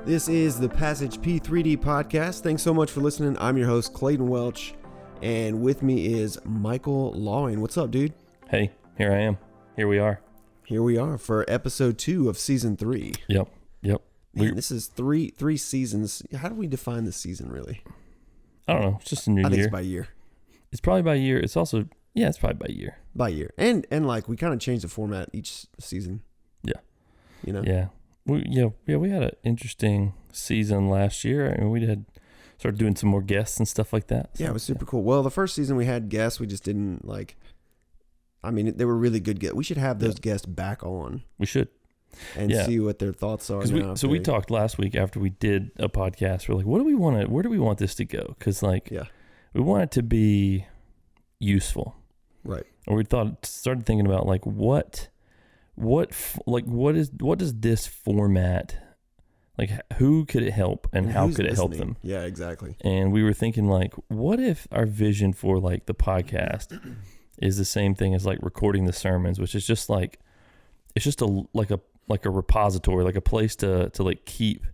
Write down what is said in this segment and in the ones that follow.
This is the Passage P3D Podcast. Thanks so much for listening. I'm your host, Clayton Welch, and with me is Michael Lawing. What's up, dude? Hey, here I am. Here we are. Here we are for episode 2 of season 3. Yep. Man, this is three seasons. How do we define the season, really? I don't know. It's just a new year. I think it's by year. It's probably by year. It's also, it's probably by year. By year. And like, we kind of changed the format each season. Yeah. You know? Yeah. We had an interesting season last year. I mean, we had started doing some more guests and stuff like that. So, yeah, it was super cool. Well, the first season we had guests. We just didn't they were really good guests. We should have those guests back on. We should. And see what their thoughts are. We talked last week after we did a podcast. We're like, where do we want this to go? Because we want it to be useful, right? Or we started thinking about like what does this format, like, who could it help and how could it help them? Yeah, exactly. And we were thinking, like, what if our vision for like the podcast is the same thing as like recording the sermons, which is just like, it's just a repository, like a place to like keep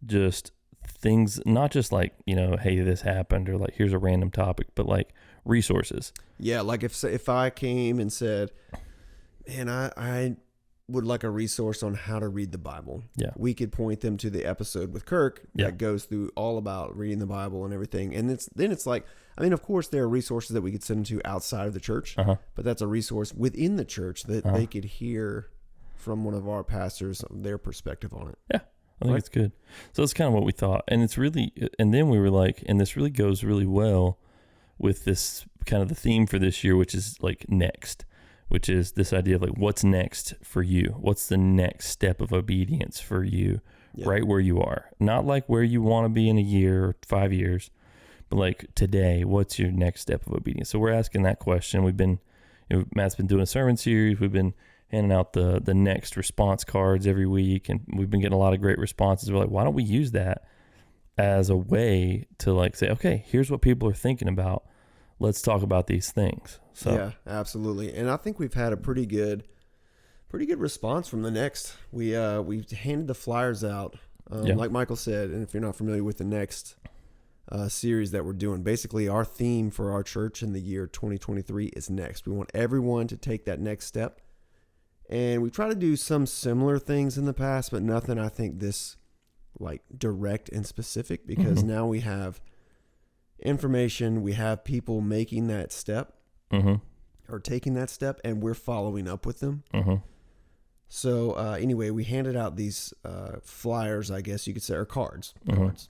just things, not just like, hey, this happened, or like, here's a random topic, but like resources. Yeah. Like if I came and said, man, I would like a resource on how to read the Bible. Yeah. We could point them to the episode with Kirk that goes through all about reading the Bible and everything. And it's like, I mean, of course, there are resources that we could send them to outside of the church, but that's a resource within the church that they could hear from one of our pastors, their perspective on it. Yeah, I think it's good. So that's kind of what we thought. And it's really, and then we were like, and this really goes really well with this kind of the theme for this year, which is like next, which is this idea of like, what's next for you? What's the next step of obedience for you right where you are? Not like where you want to be in a year or 5 years, but like today, what's your next step of obedience? So we're asking that question. We've been, Matt's been doing a sermon series. We've been handing out the next response cards every week, and we've been getting a lot of great responses. We're like, why don't we use that as a way to like say, okay, here's what people are thinking about. Let's talk about these things. So yeah, absolutely. And I think we've had a pretty good response from the next. We handed the flyers out, like Michael said. And if you're not familiar with the next series that we're doing, basically our theme for our church in the year 2023 is next. We want everyone to take that next step. And we try to do some similar things in the past, but nothing, I think, this like direct and specific, because now we have information, we have people making that step or taking that step, and we're following up with them. So anyway, we handed out these flyers, I guess you could say, or cards.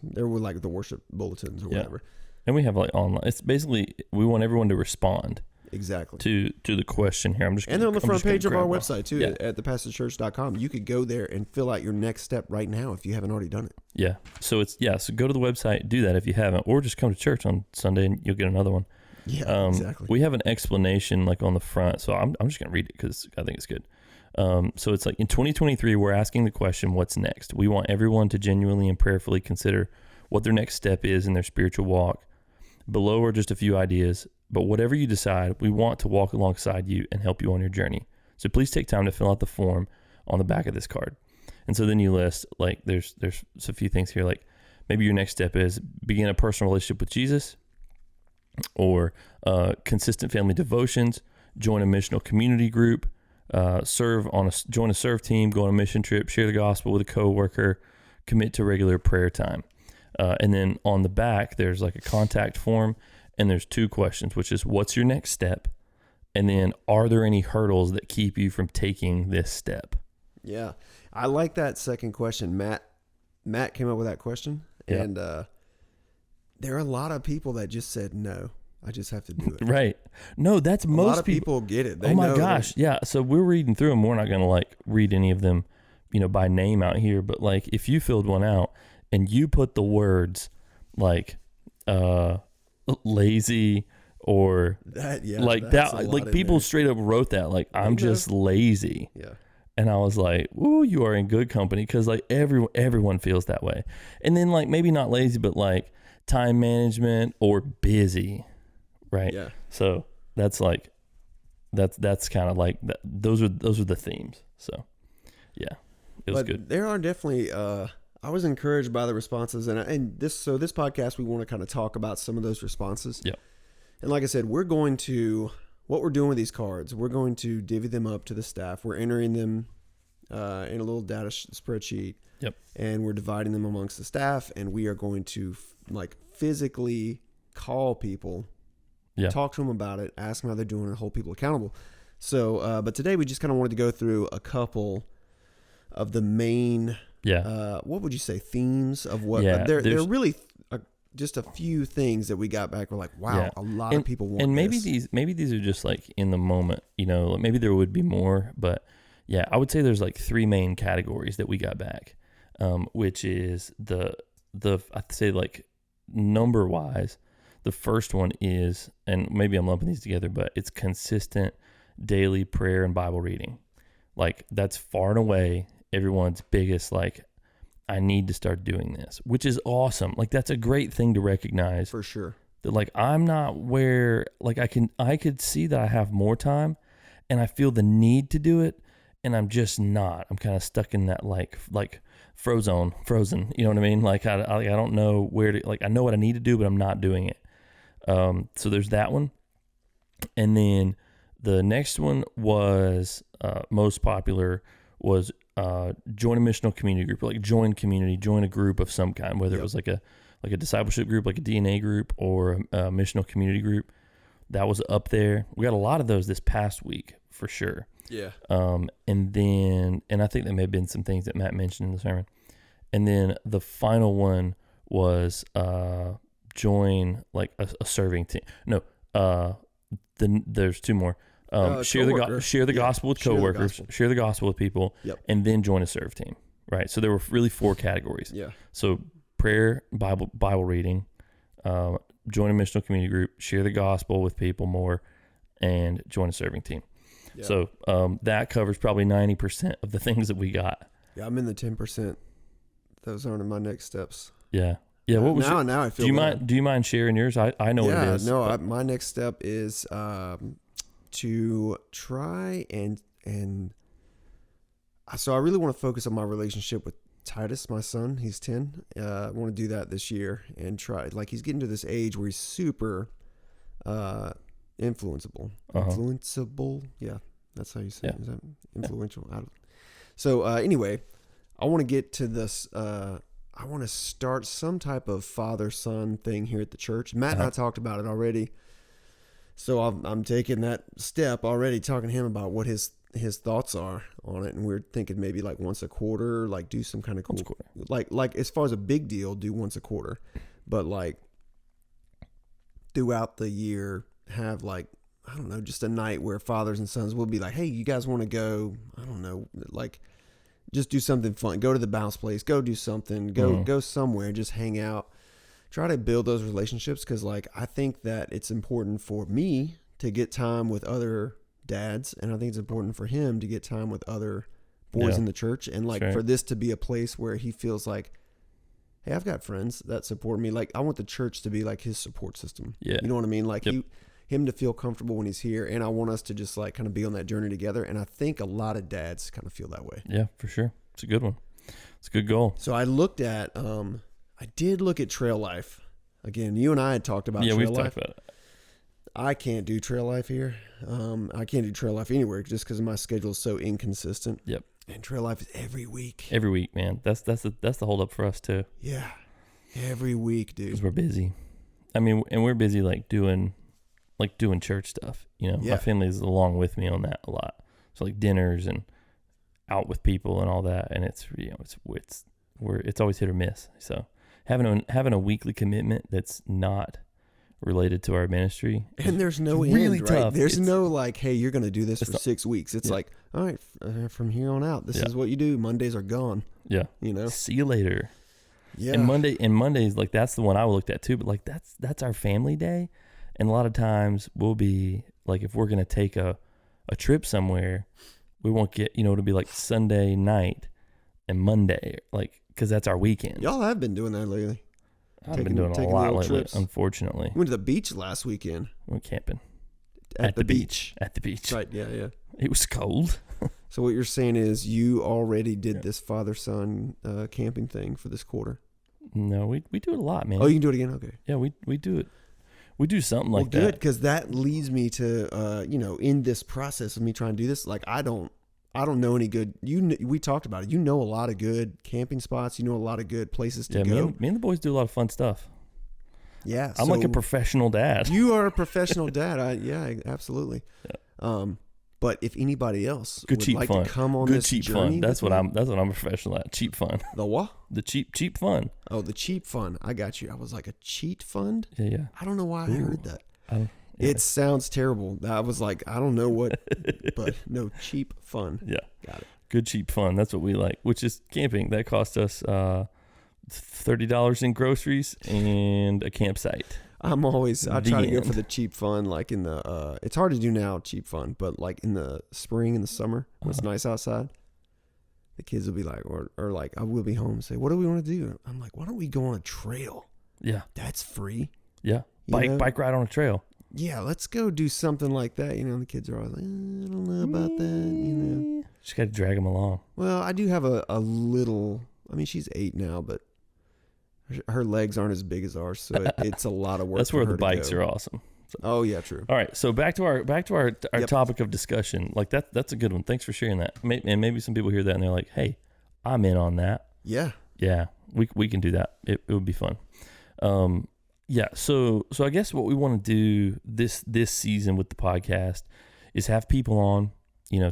They were like the worship bulletins or whatever. And we have like online. It's basically, we want everyone to respond. Exactly. To the question here. And they're on the front page of our website too, at thepassagechurch.com. You could go there and fill out your next step right now if you haven't already done it. Yeah. So so go to the website, do that if you haven't, or just come to church on Sunday and you'll get another one. Yeah, exactly. We have an explanation like on the front, so I'm just going to read it because I think it's good. So it's like, in 2023, we're asking the question, what's next? We want everyone to genuinely and prayerfully consider what their next step is in their spiritual walk. Below are just a few ideas, but whatever you decide, we want to walk alongside you and help you on your journey. So please take time to fill out the form on the back of this card. And so then you list, like, there's a few things here, like maybe your next step is begin a personal relationship with Jesus, or consistent family devotions, join a missional community group, join a serve team, go on a mission trip, share the gospel with a coworker, commit to regular prayer time. And then on the back, there's like a contact form, and there's 2 questions, which is, what's your next step? And then, are there any hurdles that keep you from taking this step? Yeah. I like that second question. Matt came up with that question. Yeah. And there are a lot of people that just said, no, I just have to do it. Right. No, that's most people. A lot of people get it. Oh my gosh. Yeah. So we're reading through them. We're not going to like read any of them, by name out here. But like, if you filled one out and you put the words like, lazy, or like people straight up wrote that, like, I'm just lazy. Yeah. And I was like, ooh, you are in good company, because like everyone feels that way. And then like, maybe not lazy, but like time management or busy, right? Yeah. So that's like, that's kind of like those are the themes. So yeah, it was good. There are definitely I was encouraged by the responses, and this podcast, we want to kind of talk about some of those responses. Yeah. And like I said, what we're doing with these cards, we're going to divvy them up to the staff. We're entering them in a little data spreadsheet. Yep. And we're dividing them amongst the staff, and we are going to physically call people, talk to them about it, ask them how they're doing, and hold people accountable. So, but today we just kind of wanted to go through a couple of the main, what would you say, themes of what they're really just a few things that we got back. We're like, wow, a lot of people want. And maybe these are just like in the moment, maybe there would be more, but yeah, I would say there's like three main categories that we got back. Which is the I'd say like number wise, the first one is, and maybe I'm lumping these together, but it's consistent daily prayer and Bible reading. Like that's far and away everyone's biggest, like, I need to start doing this, which is awesome. Like that's a great thing to recognize. For sure. That like I'm not where, like I could see that I have more time and I feel the need to do it, and I'm just not. I'm kind of stuck in that like frozen, you know what I mean? Like I don't know where to, like I know what I need to do, but I'm not doing it. So there's that one. And then the next one was most popular was join a missional community group, like join a group of some kind, whether it was like a discipleship group, like a DNA group, or a missional community group. That was up there. We got a lot of those this past week for sure. Yeah. And I think there may have been some things that Matt mentioned in the sermon. And then the final one was join like a serving team. No, then there's two more. Share the gospel with coworkers, share the gospel with people, and then join a serve team. Right. So there were really 4 categories. Yeah. So prayer, Bible reading, join a missional community group, share the gospel with people more, and join a serving team. Yeah. So that covers probably 90% of the things that we got. Yeah, I'm in the 10%. Those aren't my next steps. Yeah. Yeah. What was now I feel do you mind sharing yours? I know what it is. No, my next step is to try and so I really want to focus on my relationship with Titus, my son. He's 10. I want to do that this year and try, like, he's getting to this age where he's super influenceable. Influenceable. Yeah. That's how you say it. Is that influential? So anyway, I want to get to this. I want to start some type of father-son thing here at the church. Matt and I talked about it already. So I'm taking that step already, talking to him about what his thoughts are on it. And we're thinking maybe like once a quarter, like do some kind of cool, like as far as a big deal, do once a quarter, but like throughout the year, have like, I don't know, just a night where fathers and sons will be like, hey, you guys want to go, I don't know, like just do something fun, go to the bounce place, go do something, go somewhere, just hang out, try to build those relationships. Cause like, I think that it's important for me to get time with other dads. And I think it's important for him to get time with other boys in the church. And like for this to be a place where he feels like, hey, I've got friends that support me. Like I want the church to be like his support system. Yeah. You know what I mean? Like him to feel comfortable when he's here. And I want us to just like kind of be on that journey together. And I think a lot of dads kind of feel that way. Yeah, for sure. It's a good one. It's a good goal. So I looked at, I did look at Trail Life. Again, you and I had talked about Trail Life. Yeah, we've talked about it. I can't do Trail Life here. I can't do Trail Life anywhere just because my schedule is so inconsistent. Yep. And Trail Life is every week. Every week, man. That's the holdup for us too. Yeah. Every week, dude. Because we're busy. I mean, and we're busy doing church stuff. You know, my family is along with me on that a lot. So like dinners and out with people and all that, and it's it's always hit or miss. So having a weekly commitment that's not related to our ministry, and there's no end, really tough. Right? There's no like, hey, you're going to do this for 6 weeks. It's like, all right, from here on out, this is what you do. Mondays are gone. Yeah, you know, see you later. Yeah, and Mondays, like that's the one I looked at too. But like that's our family day, and a lot of times we'll be like, if we're going to take a trip somewhere, we won't get, it'll be like Sunday night and Monday, like, because that's our weekend. Y'all have been doing that lately. I've been doing a lot lately, trips. Unfortunately. We went to the beach last weekend. We went camping. At the beach. At the beach. Right, yeah. It was cold. So what you're saying is you already did this father-son camping thing for this quarter? No, we do it a lot, man. Oh, you can do it again? Okay. Yeah, we do it. We do something like that. Well, good, that. because that leads me to, in this process of me trying to do this, like I don't know any good. We talked about it. You know a lot of good camping spots. You know a lot of good places to go. Me and the boys do a lot of fun stuff. Yeah, I'm like a professional dad. You are a professional dad. Yeah, absolutely. Yeah. But if anybody else would like to come on this journey, that's what I'm a professional at. Cheap fun. The what? The cheap fun. Oh, the cheap fun. I got you. I was like, a cheat fund? Yeah. I don't know why I heard that. It sounds terrible. I was like, I don't know what, but no, cheap fun. Yeah. Got it. Good cheap fun. That's what we like, which is camping. That cost us $30 in groceries and a campsite. I try to go for the cheap fun, like in the, it's hard to do now, cheap fun, but like in the spring and the summer when it's nice outside, the kids will be like, or like, I will be home and say, what do we want to do? I'm like, why don't we go on a trail? Yeah. That's free. Yeah. Bike ride on a trail. Yeah. Let's go do something like that. The kids are always like, I don't know about that, Just got to drag them along. Well, I do have a little, she's 8 now, but her legs aren't as big as ours, so it's a lot of work. That's where the bikes are awesome. So. Oh yeah, true. All right, so back to our topic of discussion. Like that's a good one. Thanks for sharing that. And maybe some people hear that and they're like, "Hey, I'm in on that." Yeah, we can do that. It would be fun. Yeah. So I guess what we want to do this season with the podcast is have people on,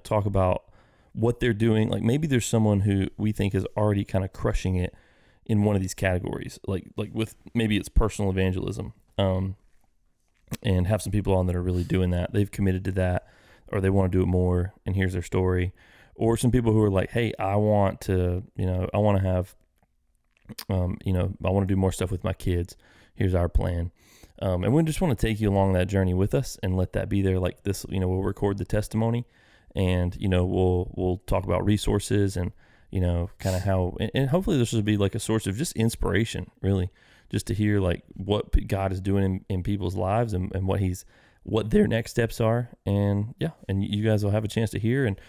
talk about what they're doing. Like maybe there's someone who we think is already kind of crushing it in one of these categories, like with maybe it's personal evangelism, and have some people on that are really doing that. They've committed to that, or they want to do it more, and here's their story. Or some people who are like, hey, I want to have, I want to do more stuff with my kids. Here's our plan. And we just want to take you along that journey with us and let that be there. Like this, we'll record the testimony, and, we'll talk about resources and, kind of how, and hopefully this will be like a source of just inspiration, really, just to hear like what God is doing in people's lives and what their next steps are. And and you guys will have a chance to hear. And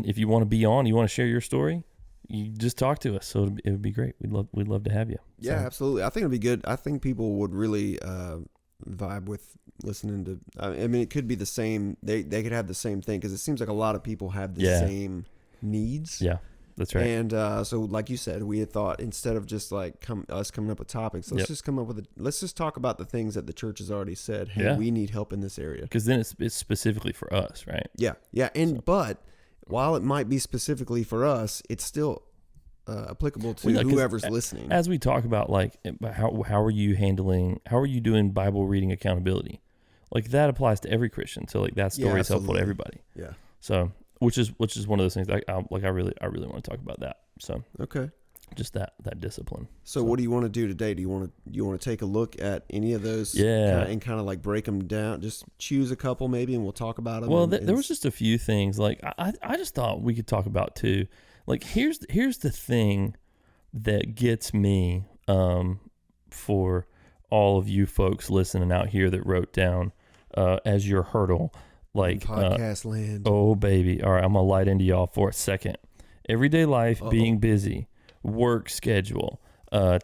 if you want to be on, you want to share your story, you just talk to us. So it would be great. We'd love to have you. Yeah, so. Absolutely. I think it'd be good. I think people would really vibe with listening to, it could be the same. They could have the same thing, because it seems like a lot of people have the same needs. Yeah. That's right. And so, like you said, we had thought, instead of just like us coming up with topics, let's just come up with let's just talk about the things that the church has already said. Hey, we need help in this area. Because then it's specifically for us, right? Yeah, yeah. And but while it might be specifically for us, it's still applicable to whoever's listening. As we talk about like how are you doing Bible reading accountability, like that applies to every Christian. So like that story is helpful to everybody. Yeah. So. Which is one of those things I really want to talk about that. So okay, just that discipline. So what do you want to do today? Do you want to take a look at any of those? And kind of like break them down. Just choose a couple maybe, and we'll talk about them. Well, there was just a few things like I just thought we could talk about too. Like here's the thing that gets me for all of you folks listening out here that wrote down as your hurdle. Like podcast land. Oh baby. All right, I'm gonna light into y'all for a second. Everyday life, being busy, work schedule,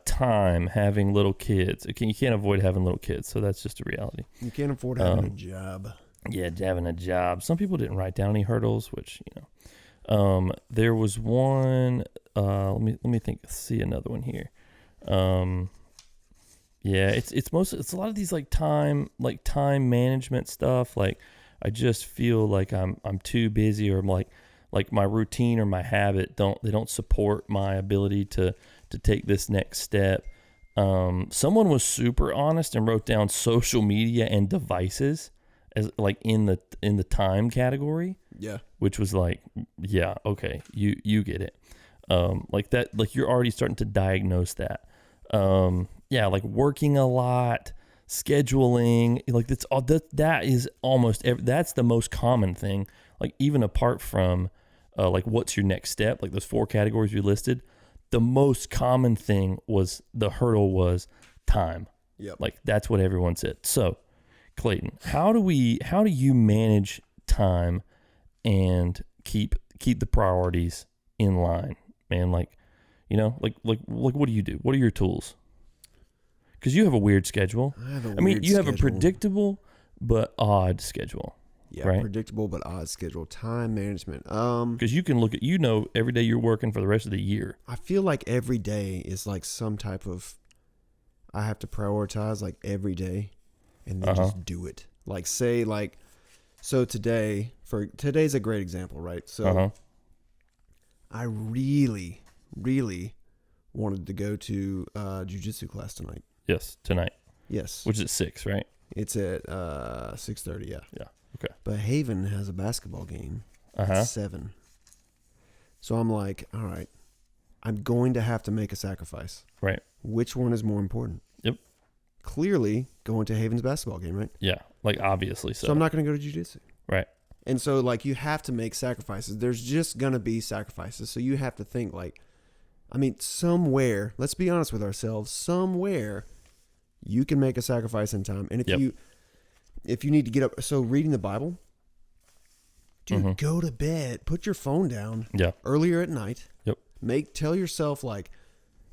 time, having little kids. You can't avoid having little kids, so that's just a reality. You can't afford having a job. Yeah, having a job. Some people didn't write down any hurdles, which there was one. Let me think. See another one here. Yeah, it's a lot of these like time management stuff. Like I just feel like I'm too busy, or like my routine or my habit don't support my ability to take this next step. Someone was super honest and wrote down social media and devices as like in the time category. Yeah, which was like, yeah, okay, you get it. Like that, like you're already starting to diagnose that. Yeah, like working a lot, scheduling, like that's all that is almost that's the most common thing. Like even apart from like what's your next step, like those 4 categories we listed, the most common thing was the hurdle was time. Yep. Like that's what everyone said. So Clayton, how do you manage time and keep keep the priorities in line, man. Like, you know, like what do you do? What are your tools? Because you have a weird schedule. You have a predictable but odd schedule. Yeah, right? Predictable but odd schedule. Time management. Because you can look at, every day you're working for the rest of the year. I feel like every day is like some type of, I have to prioritize like every day and then just do it. Like say like, so today's a great example, right? So I really, really wanted to go to jiu-jitsu class tonight. Yes, tonight. Yes. Which is at 6, right? It's at 6:30, yeah. Yeah, okay. But Haven has a basketball game at 7. So I'm like, all right, I'm going to have to make a sacrifice. Right. Which one is more important? Yep. Clearly going to Haven's basketball game, right? Yeah, like obviously so. So I'm not going to go to jiu-jitsu. Right. And so like you have to make sacrifices. There's just going to be sacrifices. So you have to think like, I mean, somewhere, let's be honest with ourselves, somewhere you can make a sacrifice in time. And if you need to get up, so reading the Bible, dude, go to bed, put your phone down earlier at night. Yep. Tell yourself like,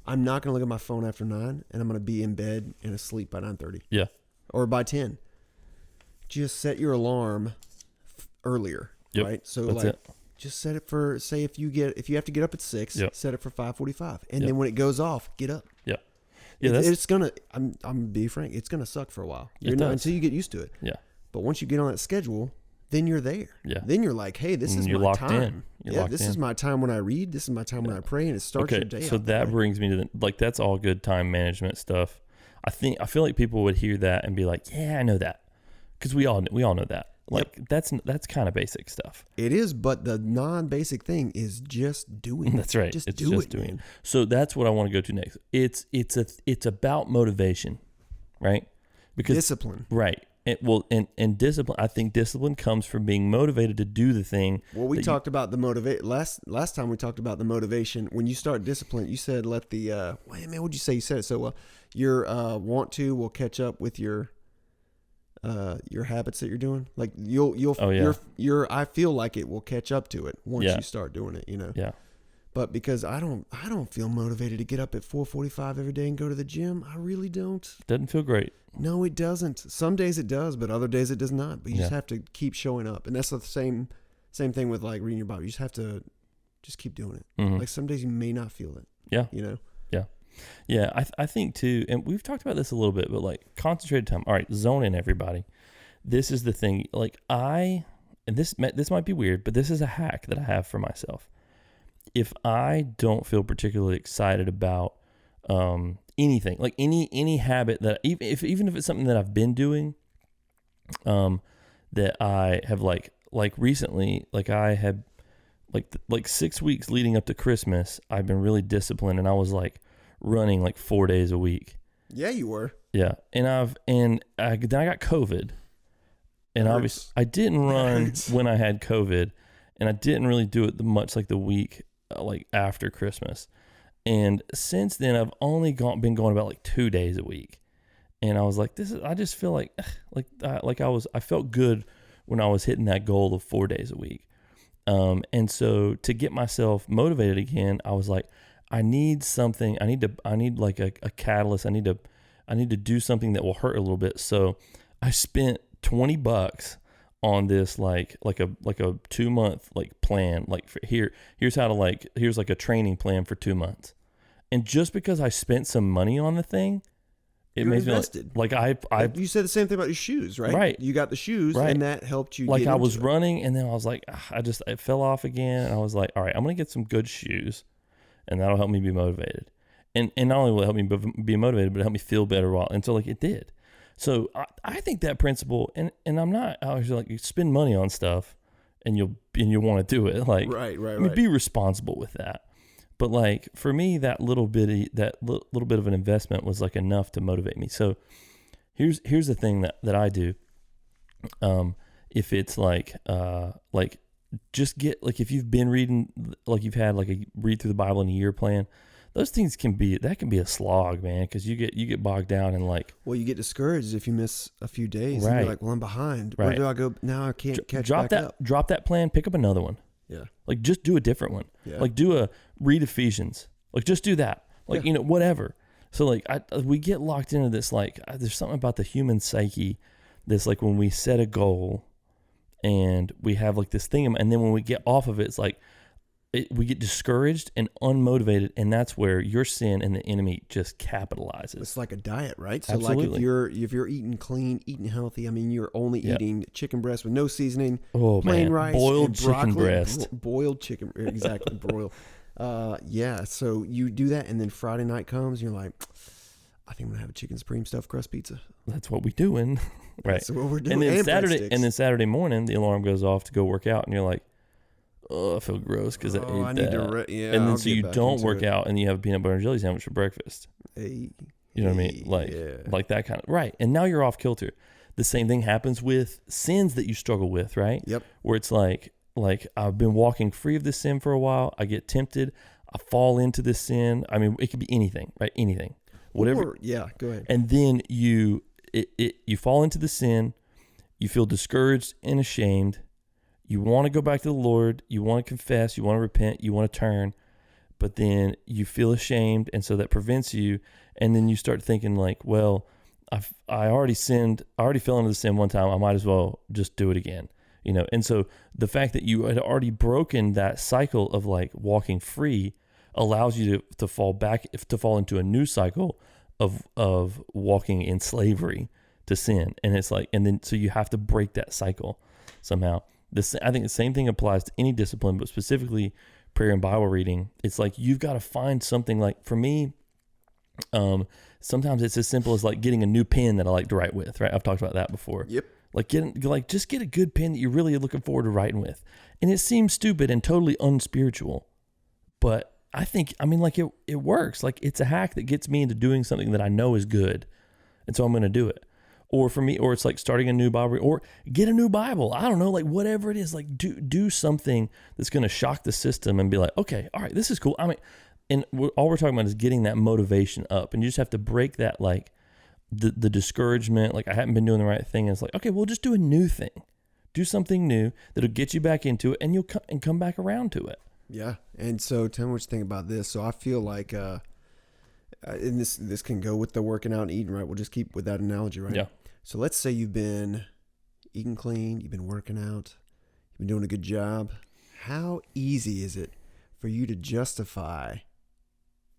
I'm not going to look at my phone after 9 and I'm going to be in bed and asleep by 9:30. Yeah. Or by 10. Just set your alarm earlier, right? So just set it for, say if you have to get up at 6, set it for 5:45. And then when it goes off, get up. Yeah. Yeah, it's gonna. I'm gonna be frank. It's gonna suck for a while. Until you get used to it. Yeah. But once you get on that schedule, then you're there. Yeah. Then you're like, hey, this is my time. This is my time when I read. This is my time when I pray, and it starts your day. So that brings me to that's all good time management stuff. I feel like people would hear that and be like, yeah, I know that, because we all know that. Like that's kind of basic stuff. It is, but the non-basic thing is just doing it. That's right. Just it's do just it, doing man. it. So that's what I want to go to next. It's about motivation, right? Because discipline, right? And discipline. I think discipline comes from being motivated to do the thing. Well, we talked about the last time we talked about the motivation. When you start discipline, you said let the what'd you say? You said it so well. Your want to will catch up with your habits that you're doing. Like I feel like it will catch up to it once you start doing it, you know? Yeah. But because I don't feel motivated to get up at 4:45 every day and go to the gym. I really don't. Doesn't feel great. No, it doesn't. Some days it does, but other days it does not. But you just have to keep showing up. And that's the same thing with like reading your Bible. You just have to just keep doing it. Mm-hmm. Like some days you may not feel it. Yeah. You know? Yeah. Yeah, I think too, and we've talked about this a little bit, but like concentrated time. All right, zone in, everybody. This is the thing. Like and this might be weird, but this is a hack that I have for myself. If I don't feel particularly excited about anything, like any habit that even if it's something that I've been doing, that I have like recently, like I had like 6 weeks leading up to Christmas, I've been really disciplined, and I was like running like 4 days a week. Yeah, you were. Yeah, and then I got COVID, and obviously I didn't run when I had COVID, and I didn't really do it much like the week like after Christmas, and since then I've only been going about like 2 days a week, and I was like, I just feel like I felt good when I was hitting that goal of 4 days a week, and so to get myself motivated again, I was like, I need something. I need like a catalyst. I need to do something that will hurt a little bit. So I spent $20 on this like a 2 month like plan. Like here's like a training plan for 2 months. And just because I spent some money on the thing, it made me like I you said the same thing about your shoes, right? Right. You got the shoes, and that helped you. Like I was running, and then I was like, it fell off again. And I was like, all right, I'm gonna get some good shoes, and that'll help me be motivated. And not only will it help me be motivated, but it helped me feel better and so like it did. So I think that principle, and I'm not always like, you spend money on stuff and you want to do it. Like, right. Be responsible with that. But like for me, that little bit of an investment was like enough to motivate me. So here's the thing that I do. If it's like just get, like, if you've been reading, like you've had like a read through the Bible in a year plan, those things can be a slog, man, because you get bogged down in like. Well, you get discouraged if you miss a few days. Right. And you're like, well, I'm behind. Right. Where do I go now? I can't catch back up. Drop that plan. Pick up another one. Yeah. Like, just do a different one. Yeah. Like, read Ephesians. Like, just do that. Like, whatever. So, like, we get locked into this, like, there's something about the human psyche that's, like, when we set a goal and we have, like, this thing, and then when we get off of it, it's like, we get discouraged and unmotivated, and that's where your sin and the enemy just capitalizes. It's like a diet, right? So Absolutely. like if you're eating clean, eating healthy, I mean, you're only eating chicken breast with no seasoning, plain rice, boiled and chicken broccoli, breast, boiled chicken, exactly, broiled. So you do that, and then Friday night comes, and you're like, I think I'm gonna have a chicken supreme stuffed crust pizza. That's what we're doing, right? That's what we're doing. And then Saturday morning, the alarm goes off to go work out, and you're like, oh, I feel gross because I ate that. Need to and then so you don't work out, and you have a peanut butter and jelly sandwich for breakfast. You know what I mean? Like that kind of, right. And now you're off kilter. The same thing happens with sins that you struggle with, right? Yep. Where it's like I've been walking free of this sin for a while. I get tempted. I fall into this sin. I mean, it could be anything, right? Anything. Whatever. Go ahead. And then you fall into the sin. You feel discouraged and ashamed. You want to go back to the Lord. You want to confess. You want to repent. You want to turn. But then you feel ashamed, and so that prevents you. And then you start thinking like, well, I already sinned. I already fell into the sin one time. I might as well just do it again. And so the fact that you had already broken that cycle of like walking free allows you to fall into a new cycle of walking in slavery to sin. And it's like, and then so you have to break that cycle somehow. I think the same thing applies to any discipline, but specifically prayer and Bible reading. It's like you've got to find something. Like for me, sometimes it's as simple as like getting a new pen that I like to write with. Right? I've talked about that before. Yep. Just get a good pen that you're really looking forward to writing with. And it seems stupid and totally unspiritual, but it works. Like it's a hack that gets me into doing something that I know is good, and so I'm going to do it. Or for me, or it's like starting a new Bible, or get a new Bible. I don't know, like whatever it is, like do something that's going to shock the system and be like, okay, all right, this is cool. I mean, and all we're talking about is getting that motivation up, and you just have to break that, like the discouragement, like I haven't been doing the right thing. And it's like, okay, we'll just do a new thing, do something new that'll get you back into it, and you'll come back around to it. Yeah, and so tell me what you think about this. So I feel like, and this can go with the working out and eating, right? We'll just keep with that analogy, right? Yeah. So let's say you've been eating clean, you've been working out, you've been doing a good job. How easy is it for you to justify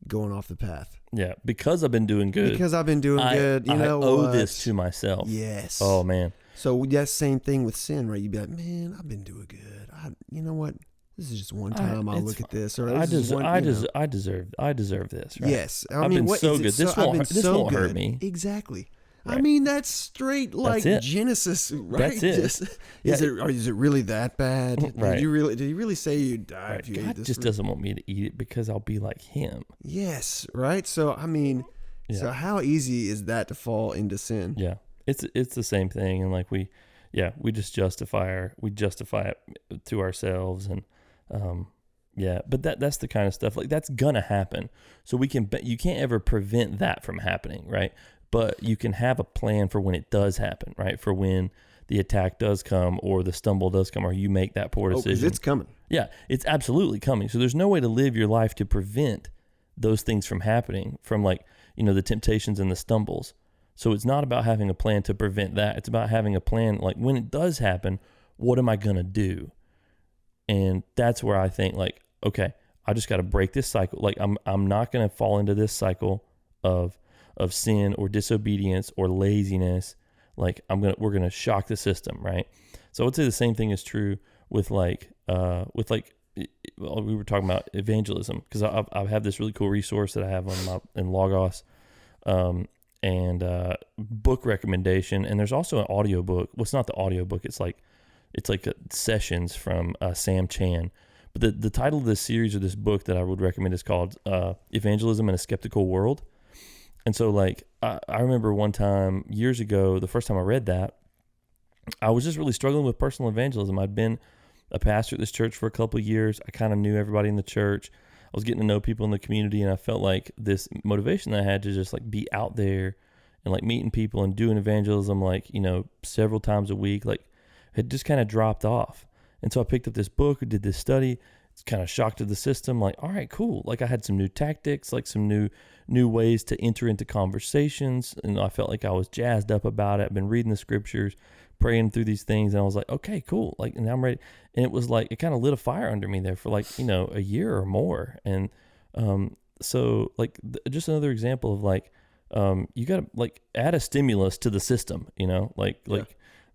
going off the path? Yeah, because I've been doing good. Because I've been doing good. I owe this to myself. Yes. Oh, man. So that same thing with sin, right? You'd be like, man, I've been doing good. You know what? This is just one time I'll look at this. Or I deserve this. Right? Yes. I've been so good. This won't hurt me. Exactly. Right. I mean, that's straight like Genesis, right? That's it. Is it really that bad? Right. Did he really say you'd die if you ate this? God just doesn't want me to eat it because I'll be like him. Yes. Right. So, I mean, so how easy is that to fall into sin? Yeah. It's the same thing. And like we just justify it to ourselves. And, but that's the kind of stuff like that's gonna happen. So you can't ever prevent that from happening. Right. But you can have a plan for when it does happen, right? For when the attack does come or the stumble does come or you make that poor decision. Because it's coming. Yeah, it's absolutely coming. So there's no way to live your life to prevent those things from happening, from like, the temptations and the stumbles. So it's not about having a plan to prevent that. It's about having a plan, like when it does happen, what am I going to do? And that's where I think like, okay, I just got to break this cycle. Like I'm not going to fall into this cycle of sin or disobedience or laziness. Like we're going to shock the system. Right. So I would say the same thing is true with we were talking about evangelism, because I have this really cool resource that I have in Logos, and book recommendation. And there's also an audio book. Well, it's not the audio book. It's like sessions from Sam Chan. But the title of this series or this book that I would recommend is called Evangelism in a Skeptical World. And so like, I remember one time years ago, the first time I read that, I was just really struggling with personal evangelism. I'd been a pastor at this church for a couple of years. I kind of knew everybody in the church. I was getting to know people in the community, and I felt like this motivation that I had to just like be out there and like meeting people and doing evangelism, like, several times a week, like had just kind of dropped off. And so I picked up this book, did this study. It's kind of shocked to the system. Like, all right, cool. Like I had some new tactics, like some new ways to enter into conversations. And I felt like I was jazzed up about it. I've been reading the scriptures, praying through these things. And I was like, okay, cool. Like, and I'm ready. And it was like, it kind of lit a fire under me there for like, you know, a year or more. And, so like just another example of like, you got to like add a stimulus to the system, you know, like,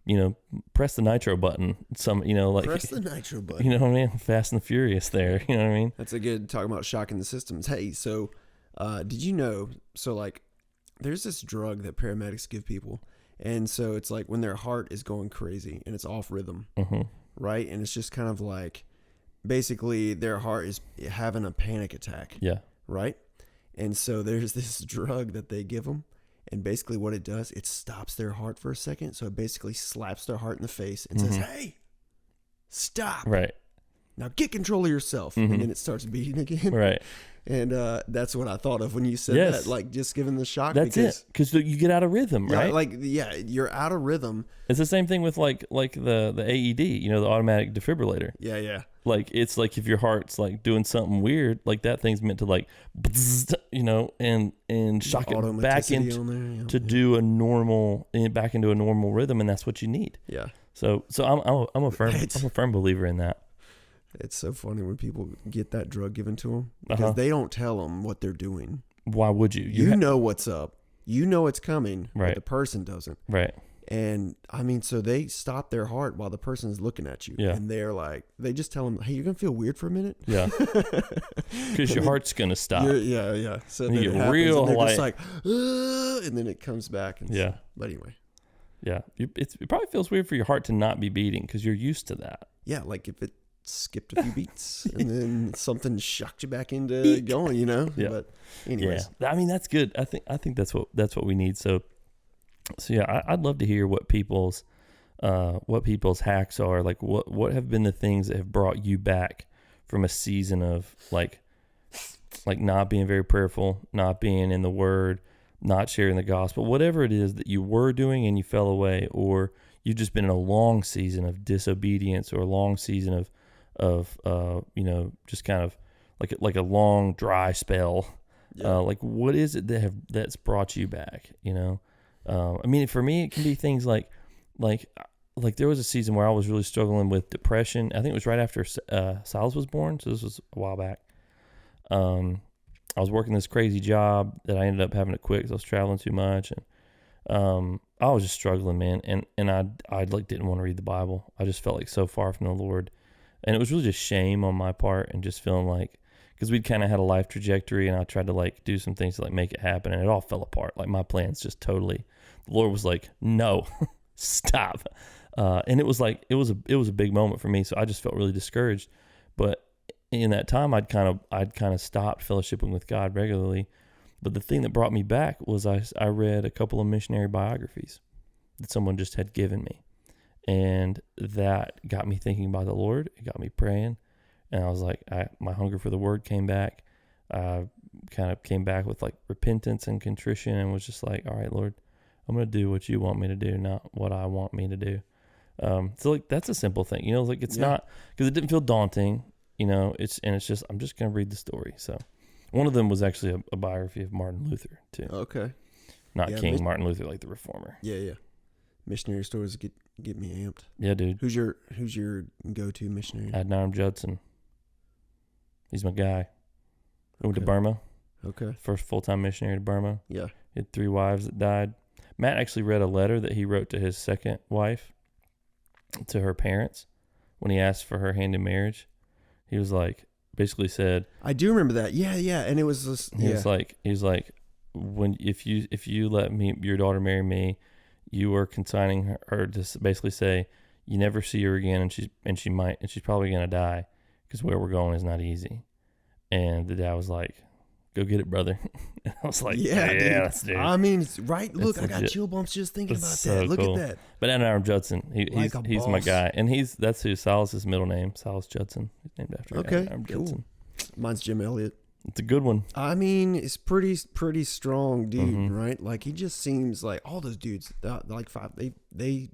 you know, press the nitro button. Press the nitro button. You know what I mean? Fast and the Furious there. You know what I mean? That's a good talking about shocking the systems. Hey, so did you know? So like, there's this drug that paramedics give people, and so it's like when their heart is going crazy and it's off rhythm, right? And it's just kind of like, basically their heart is having a panic attack. Yeah. Right. And so there's this drug that they give them. And basically what it does, it stops their heart for a second. So it basically slaps their heart in the face and says, hey, stop. Right. Now get control of yourself. And then it starts beating again. Right. And that's what I thought of when you said that, like just giving the shock. That's it. Because you get out of rhythm, right? You're out of rhythm. It's the same thing with like the AED, you know, the automatic defibrillator. Yeah, yeah. Like, it's like if your heart's like doing something weird, like that thing's meant to like, you know, and shock it back into to do a normal, back into a normal rhythm, and that's what you need. Yeah. So I'm a firm believer in that. It's so funny when people get that drug given to them because they don't tell them what they're doing. Why would you? You know what's up. You know it's coming, right? But the person doesn't. Right. And I mean, so they stop their heart while the person's looking at you. Yeah. And they're like, they just tell them, hey, you're going to feel weird for a minute. Yeah. Because your heart's going to stop. Yeah. So then you it happens, real and they're light. just like, and then it comes back. And but anyway. Yeah. It probably feels weird for your heart to not be beating because you're used to that. Yeah. Like if it skipped a few beats and then something shocked you back into going, you know? Yeah. But anyways. Yeah. I mean, that's good. I think that's what we need. So yeah, I'd love to hear what people's hacks are. Like what have been the things that have brought you back from a season of like not being very prayerful, not being in the Word, not sharing the gospel, whatever it is that you were doing and you fell away, or you've just been in a long season of disobedience or a long season of you know, just kind of like a long dry spell. Yeah. Like what is it that's brought you back, you know? I mean, for me, it can be things like there was a season where I was really struggling with depression. I think it was right after Silas was born, so this was a while back. I was working this crazy job that I ended up having to quit because I was traveling too much, and I was just struggling, man. And I like didn't want to read the Bible. I just felt like so far from the Lord, and it was really just shame on my part, and just feeling like, because we'd kind of had a life trajectory, and I tried to like do some things to like make it happen, and it all fell apart. Like my plans just totally. The Lord was like, "No, stop," and it was like it was a big moment for me. So I just felt really discouraged. But in that time, I'd kind of stopped fellowshipping with God regularly. But the thing that brought me back was I read a couple of missionary biographies that someone just had given me, and that got me thinking about the Lord. It got me praying. And I was like, my hunger for the Word came back. I kind of came back with like repentance and contrition, and was just like, all right, Lord, I'm going to do what you want me to do, not what I want me to do. So like, that's a simple thing, you know, like it's not, because it didn't feel daunting, you know, it's just, I'm just going to read the story. So one of them was actually a biography of Martin Luther too. Okay. Not King Martin Luther, like the reformer. Yeah. Missionary stories get me amped. Yeah, dude. Who's your go-to missionary? Adoniram Judson. He's my guy. Went to Burma. Okay. First full-time missionary to Burma. Yeah. He had 3 wives that died. Matt actually read a letter that he wrote to his second wife, to her parents, when he asked for her hand in marriage. He was like, basically said, I do remember that. Yeah. And it was this, he was like, when if you let me, your daughter, marry me, you are consigning her to basically say you never see her again, and she's probably gonna die, because where we're going is not easy. And the dad was like, go get it, brother. And I was like, yeah, dude. I mean, right? Look, I got chill bumps just thinking about that. Look at that. But Adoniram Judson, he's my guy, and that's who Silas's middle name, Silas Judson. He's named after Adoniram Judson. Mine's Jim Elliott. It's a good one. I mean, it's pretty strong dude, right? Like he just seems like all those dudes, like 5, they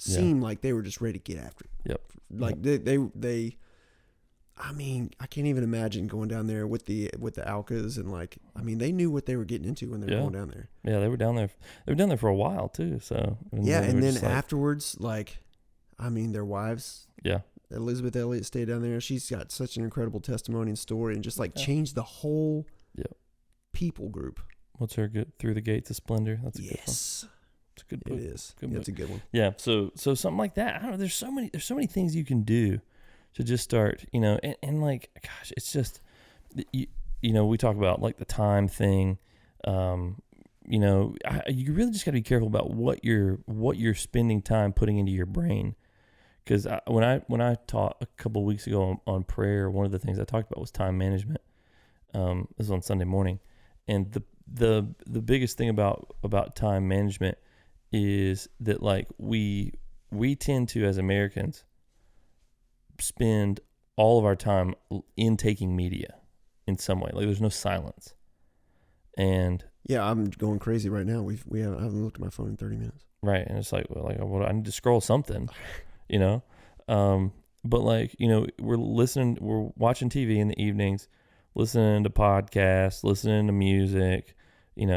seemed like they were just ready to get after it. Yep. Like they I mean, I can't even imagine going down there with the Alcas and like, I mean, they knew what they were getting into when they were going down there. Yeah, they were down there. They were down there for a while too. So yeah, and then afterwards, like, I mean, their wives. Yeah. Elizabeth Elliott stayed down there. She's got such an incredible testimony and story, and just like changed the whole people group. What's her good? Through the Gates of Splendor. That's a good one. It's a good book. It is. It's a good one. Yeah. So something like that. I don't know. There's so many things you can do to just start, and like, gosh, it's just, we talk about like the time thing. You really just got to be careful about what you're spending time putting into your brain. Because when I taught a couple of weeks ago on prayer, one of the things I talked about was time management. This was on Sunday morning, and the biggest thing about time management is that like we tend to, as Americans, spend all of our time intaking media in some way. Like there's no silence. And yeah, I'm going crazy right now. I haven't looked at my phone in 30 minutes. Right, and it's like, well, I need to scroll something, But like, we're watching TV in the evenings, listening to podcasts, listening to music, which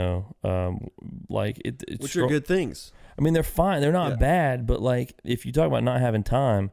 are good things. I mean, they're fine. They're not bad, but like if you talk about not having time,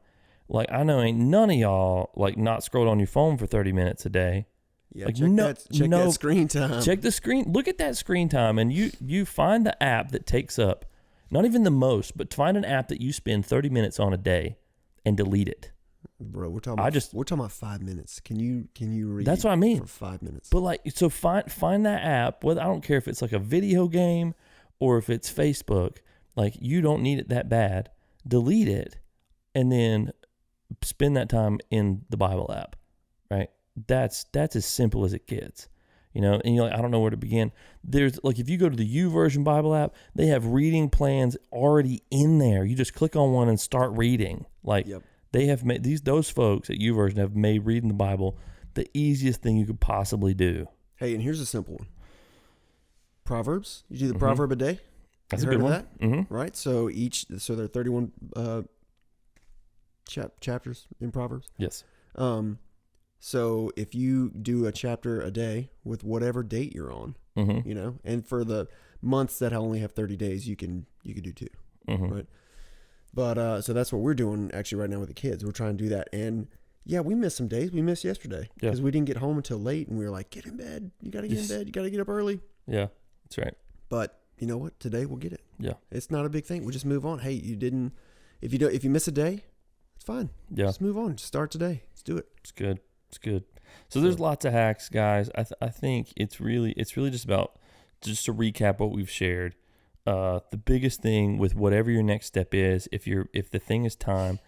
like I know ain't none of y'all like not scrolled on your phone for 30 minutes a day. Yeah, like check that screen time. Check the screen. Look at that screen time, and you find the app that takes up not even the most, but find an app that you spend 30 minutes on a day and delete it. Bro, we're talking about 5 minutes. Can you read? That's what I mean. For 5 minutes. But like, so find that app. Whether I don't care if it's like a video game or if it's Facebook. Like, you don't need it that bad. Delete it, and then spend that time in the Bible app. Right? That's as simple as it gets. And you're like, I don't know where to begin. There's like, if you go to the YouVersion Bible app, they have reading plans already in there. You just click on one and start reading. Like, they have made those folks at YouVersion have made reading the Bible the easiest thing you could possibly do. Hey, and here's a simple one. Proverbs. You do the proverb a day. That's a good one. That? Mm-hmm. Right. So there are 31 chapters in Proverbs. Yes. So if you do a chapter a day with whatever date you're on, and for the months that only have 30 days, you can do 2, right? But so that's what we're doing actually right now with the kids. We're trying to do that, and we missed some days. We missed yesterday because we didn't get home until late, and we were like, "Get in bed. You got to get in bed. You got to get up early." Yeah, that's right. But you know what? Today we'll get it. Yeah, it's not a big thing. We'll just move on. Hey, you didn't. If you miss a day, it's fine. Yeah, just move on. Just start today. Let's do it. It's good. It's good. So there's lots of hacks, guys. I think it's really just about, just to recap what we've shared. The biggest thing with whatever your next step is, if the thing is time,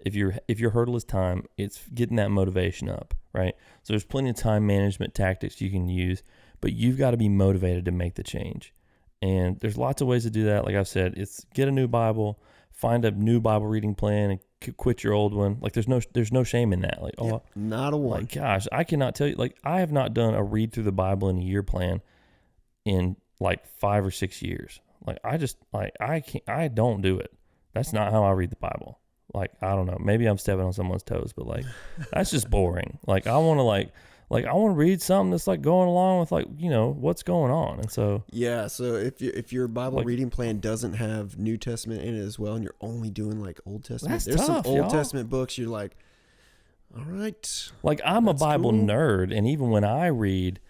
if your hurdle is time, it's getting that motivation up, right? So there's plenty of time management tactics you can use, but you've got to be motivated to make the change. And there's lots of ways to do that. Like I've said, it's get a new Bible, find a new Bible reading plan, and quit your old one. Like there's no shame in that. Like, not a one. Like, gosh, I cannot tell you. Like, I have not done a read through the Bible in a year plan in like 5 or 6 years. Like, I don't do it. That's not how I read the Bible. Like, I don't know. Maybe I'm stepping on someone's toes, but like, that's just boring. Like, I want to read something that's like going along with like, what's going on. And so, so if your Bible reading plan doesn't have New Testament in it as well, and you're only doing like Old Testament, there's tough, some Old Testament books you're like, all right. Like, I'm a Bible nerd, and even when I read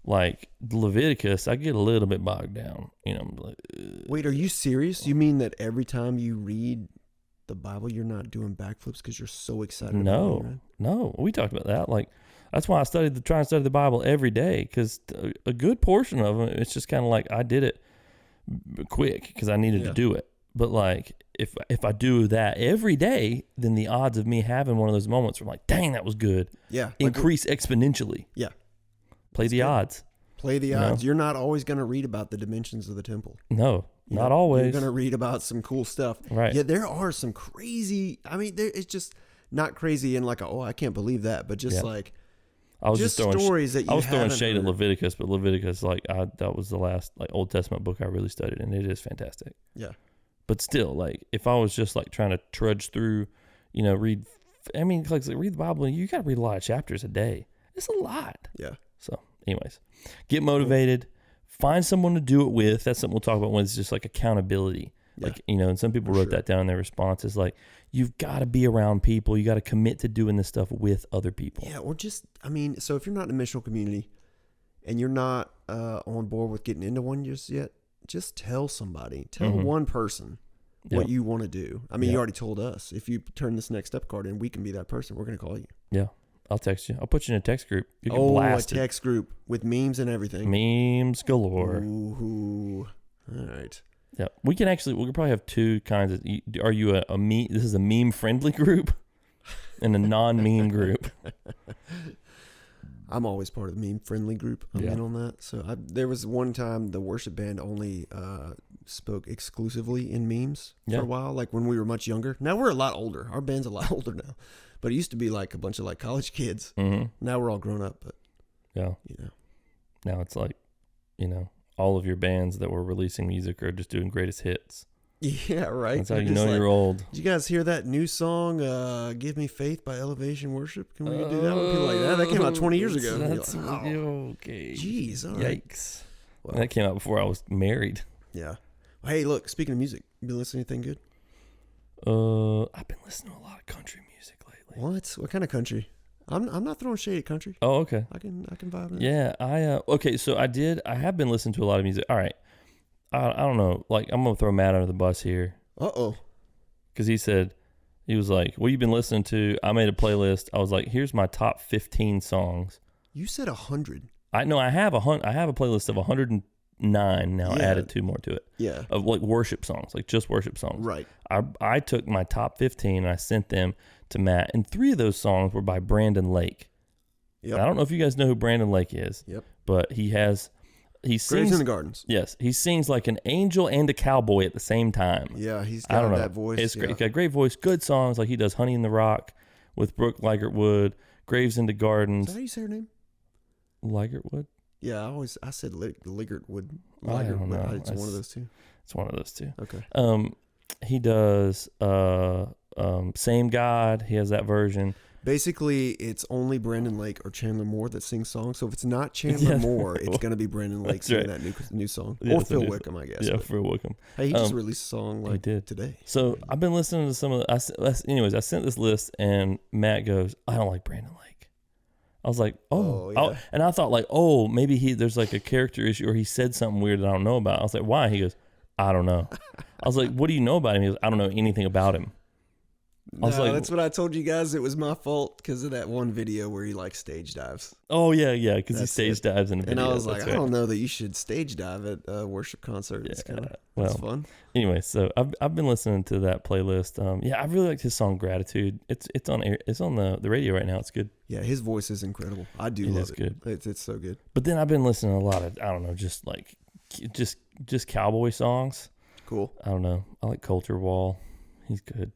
like Leviticus, I get a little bit bogged down. Like, wait, are you serious? You mean that every time you read the Bible, you're not doing backflips because you're so excited? No, we talked about that. Like, that's why I try and study the Bible every day, because a good portion of them, it's just kind of like I did it quick because I needed to do it. But like, if I do that every day, then the odds of me having one of those moments where I'm like, dang, that was good, increase exponentially. Yeah. Play the odds. Play the odds. You're not always going to read about the dimensions of the temple. No, not always. You're going to read about some cool stuff. Right. Yeah, there are some crazy, it's just not crazy in like, I can't believe that, but just like, I was just throwing stories that you I was throwing shade heard. at Leviticus, but Leviticus, that was the last like Old Testament book I really studied, and it is fantastic. Yeah. But still, like, if I was just like trying to trudge through, read the Bible, you got to read a lot of chapters a day. It's a lot. Yeah. So anyways, get motivated, find someone to do it with. That's something we'll talk about when it's just like accountability. Yeah. Like, and some people wrote that down in their responses. Like, you've got to be around people. You got to commit to doing this stuff with other people. Yeah. Or just, so if you're not in a missional community and you're not on board with getting into one just yet, just tell somebody. Tell one person what you want to do. You already told us. If you turn this next step card in, we can be that person. We're going to call you. Yeah. I'll text you. I'll put you in a text group. You can blast a text group with memes and everything. Memes galore. Ooh. All right. Yeah. We could probably have two kinds of, are you a meme? This is a meme friendly group and a non-meme group. I'm always part of the meme friendly group. I'm in on that. So there was one time the worship band only spoke exclusively in memes for a while, like when we were much younger. Now we're a lot older. Our band's a lot older now. But it used to be like a bunch of like college kids. Mm-hmm. Now we're all grown up. But now it's like, all of your bands that were releasing music are just doing greatest hits. Yeah, right. That's how you know you're old. Did you guys hear that new song, "Give Me Faith" by Elevation Worship? Can we do that with people like that? That came out 20 years ago. That's okay. Jeez. All right. Yikes. Well, that came out before I was married. Yeah. Hey, look. Speaking of music, you been listening to anything good? I've been listening to a lot of country music lately. What kind of country? I'm not throwing shade at country. Oh, okay. I can vibe with it. Yeah, okay, so I have been listening to a lot of music. All right. I don't know. Like, I'm going to throw Matt under the bus here. Uh-oh. Because he was like, what you been listening to? I made a playlist. I was like, here's my top 15 songs. You said 100. I have a playlist of 109 now. I added 2 more to it. Yeah. Of like worship songs, like just worship songs. Right. I took my top 15 and I sent them to Matt, and 3 of those songs were by Brandon Lake. Yep. I don't know if you guys know who Brandon Lake is. Yep. But he sings Graves in the Gardens. Yes, he sings like an angel and a cowboy at the same time. Yeah, he's got that voice. It's great. He's got a great voice, good songs. Like he does "Honey in the Rock" with Brooke Ligertwood, "Graves in the Gardens." Is that how you say her name? Ligertwood. Yeah, I said Ligertwood. I don't know. It's one of those two. It's one of those two. Okay. He does "Same God." He has that version. Basically, it's only Brandon Lake or Chandler Moore that sings songs. So if it's not Chandler Moore, it's going to be Brandon Lake singing that new song. Yeah, or Phil Wickham, I guess. Yeah, Phil Wickham. Hey, he just released a song today. So I've been listening to some of the... Anyways, I sent this list, and Matt goes, I don't like Brandon Lake. I was like, yeah. And I thought like, maybe there's like a character issue or he said something weird that I don't know about. I was like, why? He goes, I don't know. I was like, what do you know about him? He goes, I don't know anything about him. That's what I told you guys. It was my fault because of that one video where he like stage dives. Oh yeah, because he stage dives in a video. And I was like, I don't know that you should stage dive at a worship concert. It's it's fun. Anyway, so I've been listening to that playlist. I really liked his song "Gratitude." It's on the radio right now. It's good. Yeah, his voice is incredible. I do love it. Good. It's so good. But then I've been listening to a lot of just cowboy songs. Cool. I don't know. I like Culture Wall. He's good.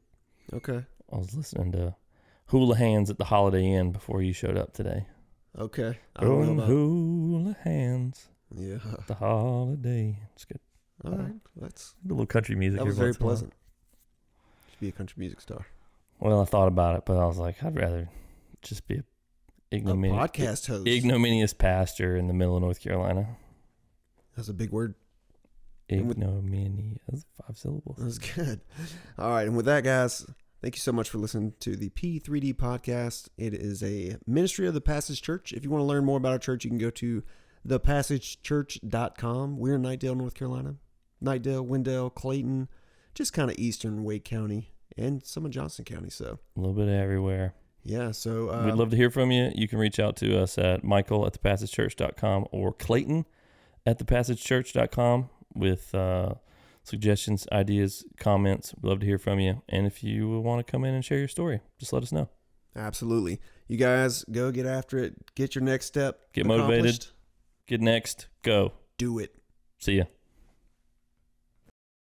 Okay. I was listening to Hula Hands at the Holiday Inn before you showed up today. Okay. Going hula hands. Yeah. At the Holiday. It's good. All right. That's a little country music. That was very pleasant. Should be a country music star. Well, I thought about it, but I was like, I'd rather just be a podcast host. Ignominious pastor in the middle of North Carolina. That's a big word. Ignominious. 5 syllables. That's good. All right. And with that, guys, thank you so much for listening to the P3D Podcast. It is a ministry of the Passage Church. If you want to learn more about our church, you can go to thepassagechurch.com. We're in Knightdale, North Carolina. Knightdale, Wendell, Clayton, just kind of eastern Wake County and some of Johnson County. So a little bit of everywhere. Yeah. So we'd love to hear from you. You can reach out to us at michael@thepassagechurch.com or clayton@thepassagechurch.com with suggestions, ideas, comments. We'd love to hear from you. And if you want to come in and share your story, just let us know. Absolutely. You guys go get after it. Get your next step. Get motivated. Get next. Go. Do it. See ya.